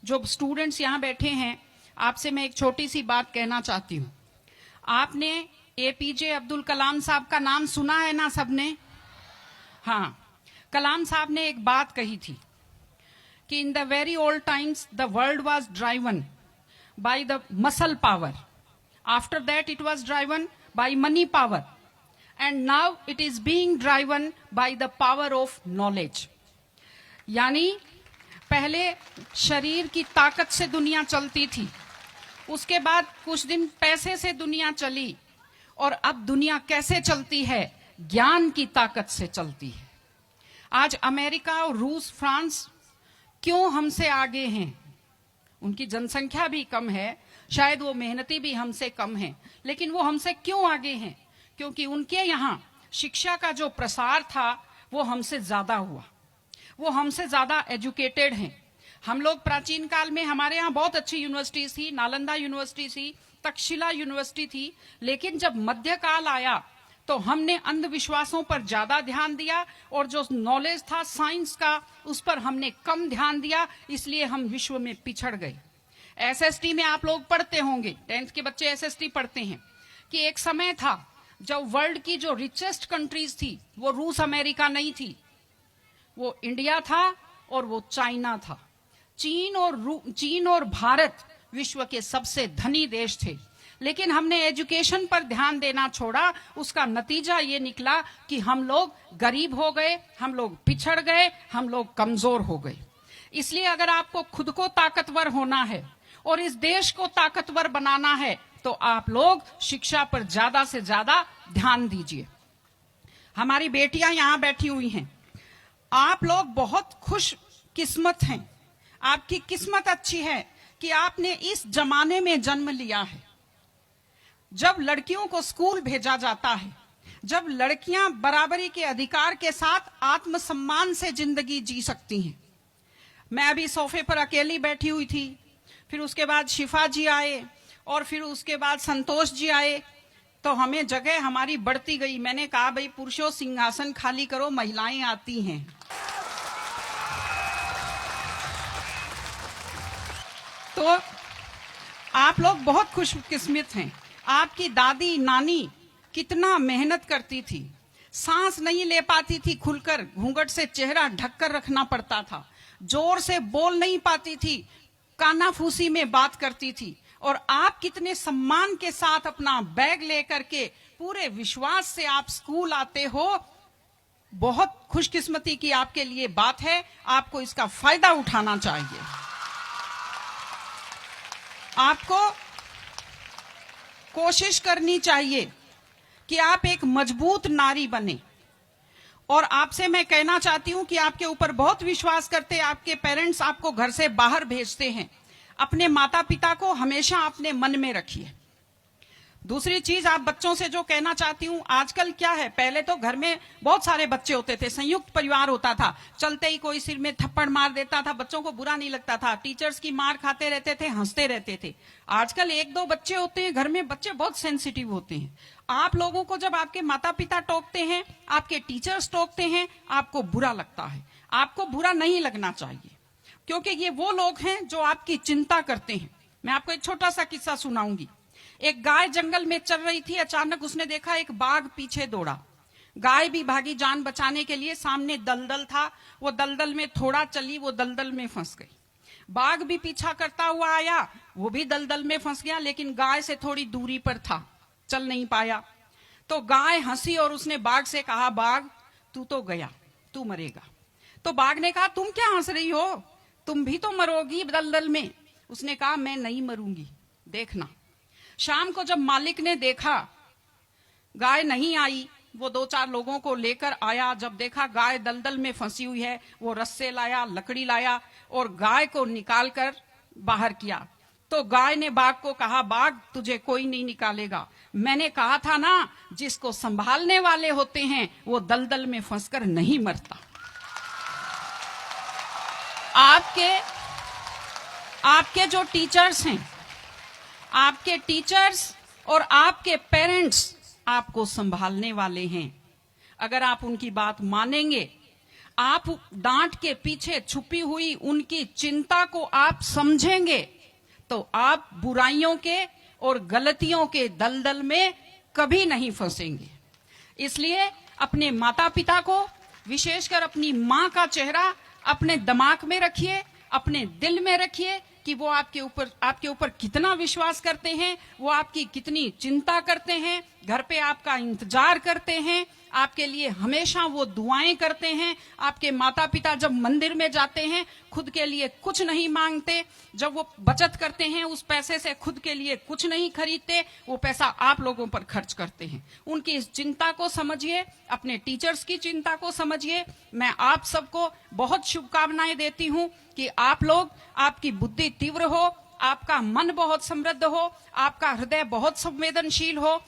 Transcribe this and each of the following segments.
जो स्टूडेंट्स यहाँ बैठे हैं, आपसे मैं एक छोटी सी बात कहना चाहती हूँ। आपने एपीजे अब्दुल कलाम साहब का नाम सुना है ना सबने? हाँ, कलाम साहब ने एक बात कही थी कि in the very old times the world was driven by the muscle power, after that it was driven by money power, and now it is being driven by the power of knowledge. यानी पहले शरीर की ताकत से दुनिया चलती थी, उसके बाद कुछ दिन पैसे से दुनिया चली, और अब दुनिया कैसे चलती है? ज्ञान की ताकत से चलती है। आज अमेरिका और रूस, फ्रांस क्यों हमसे आगे हैं? उनकी जनसंख्या भी कम है, शायद वो मेहनती भी हमसे कम हैं, लेकिन वो हमसे क्यों आगे हैं? क्योंकि उनके यहाँ शिक्षा का जो प्रसार था वो हमसे ज्यादा हुआ, वो हमसे ज्यादा एजुकेटेड हैं। हम लोग प्राचीन काल में हमारे यहाँ बहुत अच्छी यूनिवर्सिटीज थी, नालंदा यूनिवर्सिटी थी, तक्षशिला यूनिवर्सिटी थी, लेकिन जब मध्यकाल आया तो हमने अंधविश्वासों पर ज्यादा ध्यान दिया, और जो नॉलेज था साइंस का उस पर हमने कम ध्यान दिया, इसलिए हम विश्व में पिछड़ गए। एसएसटी में आप लोग पढ़ते होंगे, 10th के बच्चे एसएसटी पढ़ते हैं, कि एक समय था जब वर्ल्ड की जो रिचेस्ट कंट्रीज थी वो रूस अमेरिका नहीं थी, वो इंडिया था और वो चाइना था। चीन और भारत विश्व के सबसे धनी देश थे, लेकिन हमने एजुकेशन पर ध्यान देना छोड़ा। उसका नतीजा ये निकला कि हम लोग गरीब हो गए, हम लोग पिछड़ गए, हम लोग कमजोर हो गए। इसलिए अगर आपको खुद को ताकतवर होना है और इस देश को ताकतवर बनाना है तो आप लोग शिक्षा पर ज्यादा से ज्यादा ध्यान दीजिए। हमारी बेटियां यहां बैठी हुई हैं, आप लोग बहुत खुश किस्मत हैं, आपकी किस्मत अच्छी है कि आपने इस जमाने में जन्म लिया है जब लड़कियों को स्कूल भेजा जाता है, जब लड़कियां बराबरी के अधिकार के साथ आत्मसम्मान से जिंदगी जी सकती हैं। मैं अभी सोफे पर अकेली बैठी हुई थी, फिर उसके बाद शिफा जी आए और फिर उसके बाद संतोष जी आए, तो हमें जगह हमारी बढ़ती गई। मैंने कहा भाई पुरुषों सिंहासन खाली करो, महिलाएं आती हैं। तो आप लोग बहुत खुशकिस्मत हैं। आपकी दादी नानी कितना मेहनत करती थी, सांस नहीं ले पाती थी खुलकर, घूंघट से चेहरा ढककर रखना पड़ता था, जोर से बोल नहीं पाती थी, कानाफूसी में बात करती थी, और आप कितने सम्मान के साथ अपना बैग लेकर के पूरे विश्वास से आप स्कूल आते हो। बहुत खुशकिस्मती की आपके लिए बात है, आपको इसका फायदा उठाना चाहिए। आपको कोशिश करनी चाहिए कि आप एक मजबूत नारी बने, और आपसे मैं कहना चाहती हूं कि आपके ऊपर बहुत विश्वास करते, आपके पेरेंट्स आपको घर से बाहर भेजते हैं, अपने माता पिता को हमेशा अपने मन में रखिए। दूसरी चीज आप बच्चों से जो कहना चाहती हूँ, आजकल क्या है, पहले तो घर में बहुत सारे बच्चे होते थे, संयुक्त परिवार होता था, चलते ही कोई सिर में थप्पड़ मार देता था, बच्चों को बुरा नहीं लगता था, टीचर्स की मार खाते रहते थे, हंसते रहते थे। आजकल 1-2 बच्चे होते हैं घर में, बच्चे बहुत सेंसिटिव होते हैं। आप लोगों को जब आपके माता पिता टोकते हैं, आपके टीचर्स टोकते हैं, आपको बुरा लगता है। आपको बुरा नहीं लगना चाहिए, क्योंकि ये वो लोग हैं जो आपकी चिंता करते हैं। मैं आपको एक छोटा सा किस्सा सुनाऊंगी। एक गाय जंगल में चल रही थी, अचानक उसने देखा एक बाघ पीछे दौड़ा। गाय भी भागी जान बचाने के लिए, सामने दलदल था, वो दलदल में थोड़ा चली, वो दलदल में फंस गई। बाघ भी पीछा करता हुआ आया, वो भी दलदल में फंस गया, लेकिन गाय से थोड़ी दूरी पर था, चल नहीं पाया। तो गाय हंसी और उसने बाघ से कहा, बाघ तू तो गया, तू मरेगा। तो बाघ ने कहा, तुम क्या हंस रही हो, तुम भी तो मरोगी दलदल में। उसने कहा, मैं नहीं मरूंगी, देखना। शाम को जब मालिक ने देखा गाय नहीं आई, वो 2-4 लोगों को लेकर आया। जब देखा गाय दलदल में फंसी हुई है, वो रस्से लाया, लकड़ी लाया और गाय को निकालकर बाहर किया। तो गाय ने बाघ को कहा, बाघ तुझे कोई नहीं निकालेगा, मैंने कहा था ना, जिसको संभालने वाले होते हैं वो दलदल में फंसकर नहीं मरता। आपके जो टीचर्स हैं, आपके टीचर्स और आपके पेरेंट्स आपको संभालने वाले हैं। अगर आप उनकी बात मानेंगे, आप डांट के पीछे छुपी हुई उनकी चिंता को आप समझेंगे तो आप बुराइयों के और गलतियों के दलदल में कभी नहीं फंसेंगे। इसलिए अपने माता पिता को, विशेषकर अपनी माँ का चेहरा अपने दिमाग में रखिए, अपने दिल में रखिए कि वो आपके ऊपर कितना विश्वास करते हैं, वो आपकी कितनी चिंता करते हैं, घर पे आपका इंतजार करते हैं, आपके लिए हमेशा वो दुआएं करते हैं। आपके माता पिता जब मंदिर में जाते हैं खुद के लिए कुछ नहीं मांगते, जब वो बचत करते हैं उस पैसे से खुद के लिए कुछ नहीं खरीदते, वो पैसा आप लोगों पर खर्च करते हैं। उनकी इस चिंता को समझिए, अपने टीचर्स की चिंता को समझिए। मैं आप सबको बहुत शुभकामनाएं देती हूं कि आप लोग, आपकी बुद्धि तीव्र हो, आपका मन बहुत समृद्ध हो, आपका हृदय बहुत संवेदनशील हो।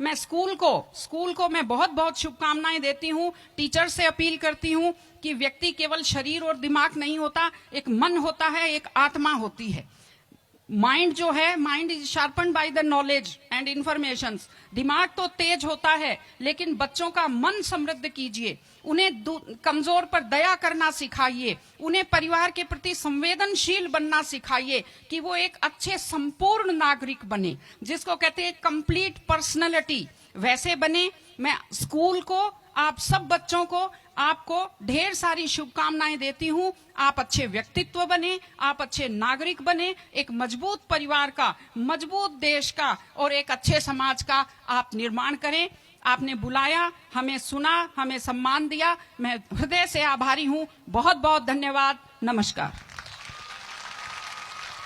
मैं स्कूल को मैं बहुत बहुत शुभकामनाएं देती हूं। टीचर से अपील करती हूं कि व्यक्ति केवल शरीर और दिमाग नहीं होता, एक मन होता है, एक आत्मा होती है। माइंड जो है, mind is sharpened by the knowledge and information. दिमाग तो तेज होता है, लेकिन बच्चों का मन समृद्ध कीजिए, उन्हें कमजोर पर दया करना सिखाइए, उन्हें परिवार के प्रति संवेदनशील बनना सिखाइए कि वो एक अच्छे संपूर्ण नागरिक बने, जिसको कहते हैं कंप्लीट पर्सनैलिटी, वैसे बने। मैं स्कूल को, आप सब बच्चों को, आपको ढेर सारी शुभकामनाएं देती हूं। आप अच्छे व्यक्तित्व बने, आप अच्छे नागरिक बने, एक मजबूत परिवार का, मजबूत देश का और एक अच्छे समाज का आप निर्माण करें। आपने बुलाया, हमें सुना, हमें सम्मान दिया, मैं हृदय से आभारी हूं। बहुत बहुत धन्यवाद। नमस्कार।